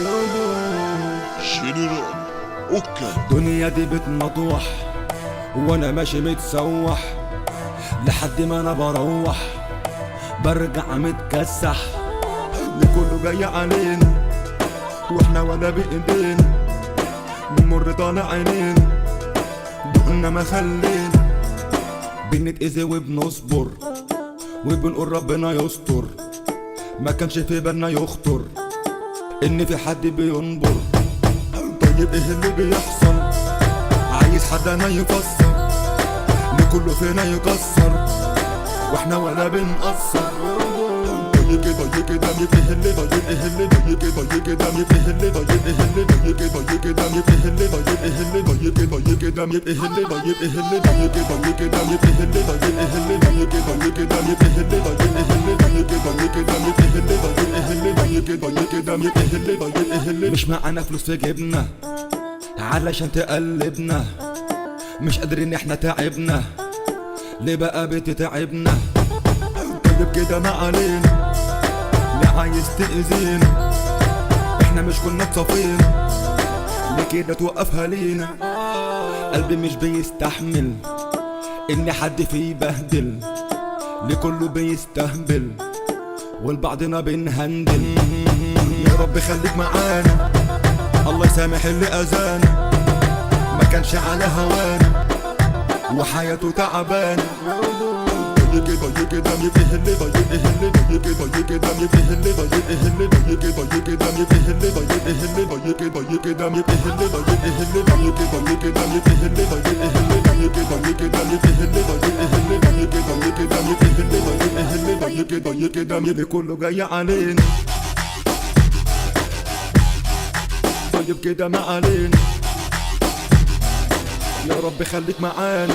جنرال اوكا. دنيا دي بتمطوح وانا ماشي متسوح لحد ما انا بروح برجع متكسح. كله جاي علينا واحنا ولا بايدينا بنمر طالع عينين دقنا ما خلينا بنتأذي وبنصبر وبنقول ربنا يستر. ما كانش في بالنا يخطر ان في حد بينبر. طيب ايه اللي بيحصل؟ عايز حد انا يفسر لكله فينا يكسر واحنا ولا بنقصر. طيب كده ايه اللي طيب ايه اللي طيب كده ايه اللي طيب ايه اللي طيب كده ايه اللي طيب ايه اللي طيب كده ايه اللي طيب ايه اللي طيب كده ايه اللي طيب ايه اللي طيب كده ايه اللي طيب ايه اللي طيب كده ايه اللي طيب ايه اللي طيب كده ايه اللي طيب ايه اللي. مش معانا فلوس في جيبنا علشان تقلبنا، مش قادرين احنا تعبنا ليه بقى بتتعبنا؟ طيب كده ما علينا لا عايز تأذينا، احنا مش كنا اتصافينا ليه كده توقفها لينا؟ قلبي مش بيستحمل ان حد فيه يبهدل لكله بيستهبل والبعضنا بنهندل. يا رب خليك معانا الله يسامح اللي اذانا ما كانش على هوانا وحياته تعبانه. طيب كده ايه اللي طيب ايه اللي طيب كده ايه اللي طيب ايه اللي طيب كده ايه اللي طيب ايه اللي طيب كده ايه اللي طيب ايه اللي طيب كده ايه اللي طيب ايه اللي طيب كده ايه اللي طيب ايه اللي طيب كده ايه اللي طيب كده اللي كله جاي علينا. طيب كده ما علينا يا رب خليك معانا.